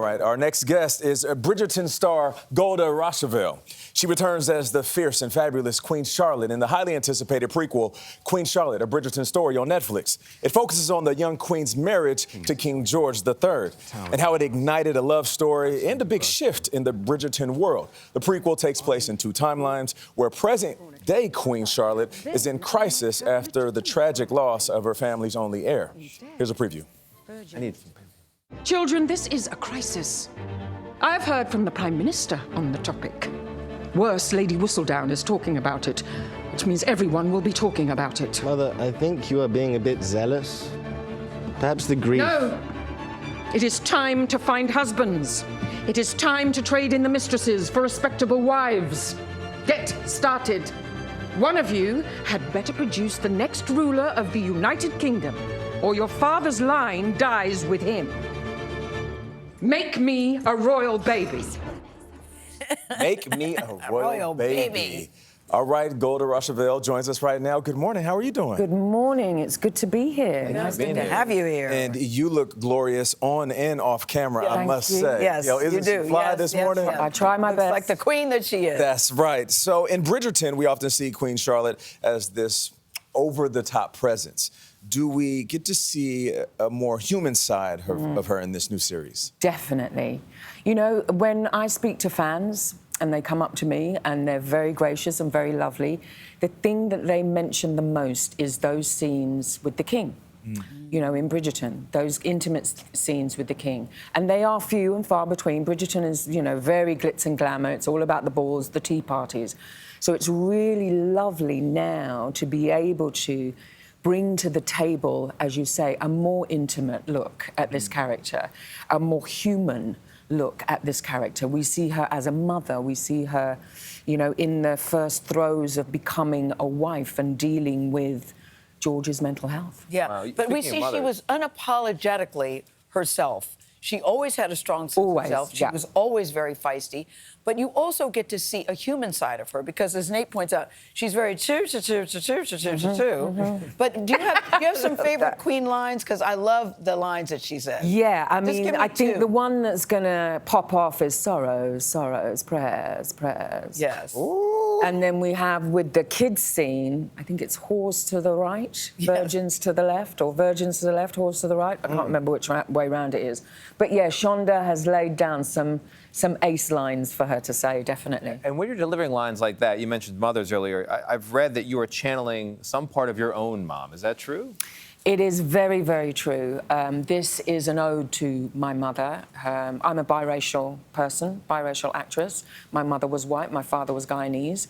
right, our next guest is Bridgerton star Golda Rosheuvel. She returns as the fierce and fabulous Queen Charlotte in the highly anticipated prequel, Queen Charlotte, A Bridgerton Story on Netflix. It focuses on the young queen's marriage to King George III and how it ignited a love story and a big shift in the Bridgerton world. The prequel takes place in two timelines where present-day Queen Charlotte is in crisis after the tragic loss of her family's only heir. Here's a preview. I need some paper. Children, this is a crisis. I've heard from the Prime Minister on the topic. Worse, Lady Whistledown is talking about it, which means everyone will be talking about it. Mother, I think you are being a bit zealous. Perhaps the grief... No! It is time to find husbands. It is time to trade in the mistresses for respectable wives. Get started. One of you had better produce the next ruler of the United Kingdom, or your father's line dies with him. Make me a royal baby. Make me a royal baby. All right, Golda Rosheuvel joins us right now. Good morning. How are you doing? Good morning. It's good to be here. Nice to have you here. And you look glorious on and off camera, I must say. Yes, isn't you do. she fly this morning? Yes. I try my best. Like the queen that she is. That's right. So in Bridgerton, we often see Queen Charlotte as this over-the-top presence. Do we get to see a more human side of her in this new series? Definitely. You know, when I speak to fans and they come up to me and they're very gracious and very lovely, the thing that they mention the most is those scenes with the king. You know, in Bridgerton, those intimate scenes with the king. And they are few and far between. Bridgerton is, you know, very glitz and glamour. It's all about the balls, the tea parties. So it's really lovely now to be able to bring to the table, as you say, a more intimate look at this character, a more human look at this character. We see her as a mother. We see her, you know, in the first throes of becoming a wife and dealing with George's mental health. Yeah, but we see she was unapologetically herself. She always had a strong sense of self. She was always very feisty. But you also get to see a human side of her because, as Nate points out, she's very But do you have some favorite Queen lines? Because I love the lines that she says. Yeah, I mean, I think the one that's going to pop off is sorrows, sorrows, prayers, prayers. Yes. Ooh. And then we have, with the kids scene, I think it's whores to the right, virgins to the left, or virgins to the left, whores to the right. I can't remember which way round it is. But yeah, Shonda has laid down some ace lines for her to say, definitely. And when you're delivering lines like that, you mentioned mothers earlier, I've read that you are channeling some part of your own mom. Is that true? It is very, very true. This is an ode to my mother. I'm a biracial person, biracial actress. My mother was white, my father was Guyanese.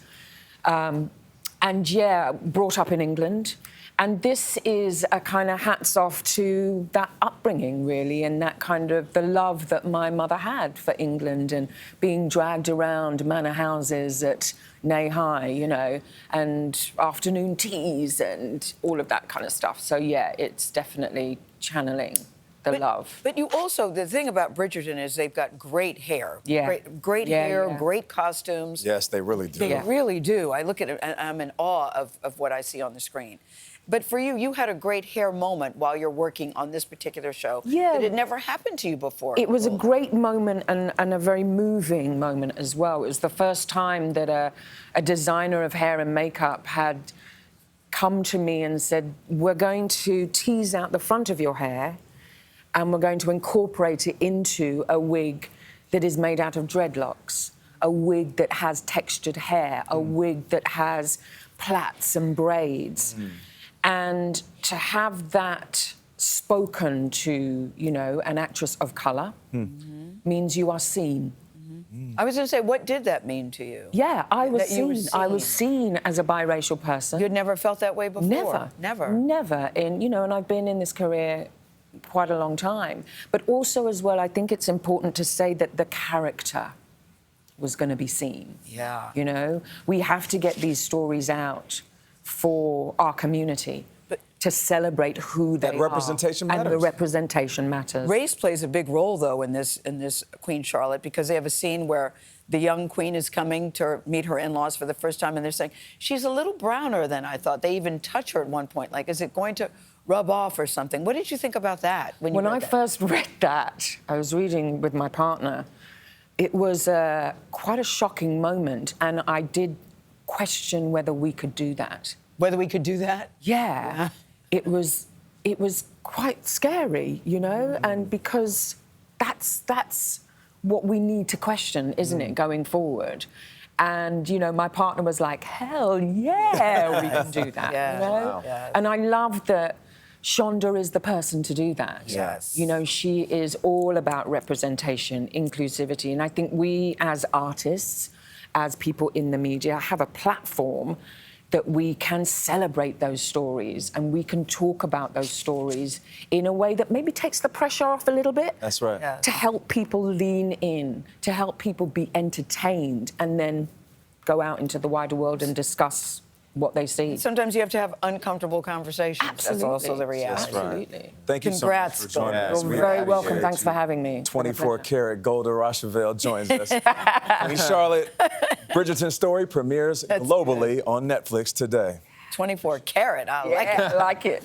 And yeah, brought up in England. And this is a kind of hats off to that upbringing, really, and that kind of the love that my mother had for England and being dragged around manor houses at Nay High, you know, and afternoon teas and all of that kind of stuff. So, yeah, it's definitely channeling the love. But you also, the thing about Bridgerton is they've got great hair. Yeah. Great hair, great costumes. Yes, they really do. They really do. I look at it and I'm in awe of what I see on the screen. But for you, you had a great hair moment while you're working on this particular show. Yeah. That had never happened to you before. It was a great moment and a very moving moment as well. It was the first time that a designer of hair and makeup had come to me and said, we're going to tease out the front of your hair and we're going to incorporate it into a wig that is made out of dreadlocks, a wig that has textured hair, a wig that has plaits and braids. And to have that spoken to, you know, an actress of colour means you are seen. I was going to say, what did that mean to you? Yeah, I was seen. I was seen as a biracial person. You'd never felt that way before? Never. And, you know, and I've been in this career quite a long time. But also, as well, I think it's important to say that the character was going to be seen. Yeah. You know, we have to get these stories out for our community to celebrate who they are. That representation matters. And the representation matters. Race plays a big role, though, in this Queen Charlotte, because they have a scene where the young queen is coming to meet her in-laws for the first time, and they're saying, she's a little browner than I thought. They even touch her at one point, like, is it going to rub off or something. What did you think about that When I first read that, I was reading with my partner. It was quite a shocking moment, and I did question whether we could do that. Whether we could do that? Yeah. It was quite scary, you know, and because that's what we need to question, isn't it, going forward? And, you know, my partner was like, hell yeah, we can do that, Yeah. you know? Wow. Yes. And I love that Shonda is the person to do that. Yes. You know, she is all about representation, inclusivity, and I think we as artists, as people in the media, have a platform that we can celebrate those stories and we can talk about those stories in a way that maybe takes the pressure off a little bit. That's right. Yeah. To help people lean in, to help people be entertained and then go out into the wider world and discuss what they see. Sometimes you have to have uncomfortable conversations. Absolutely. That's also the reality. That's right. Absolutely. Thank you Congrats, so much for joining Golda. us. You're We very welcome. appreciate Thanks you. for having me. 24 karat Golda Rosheuvel joins us. Queen Charlotte, Bridgerton Story premieres globally on Netflix today. 24 karat, I like it. Yeah, I like it.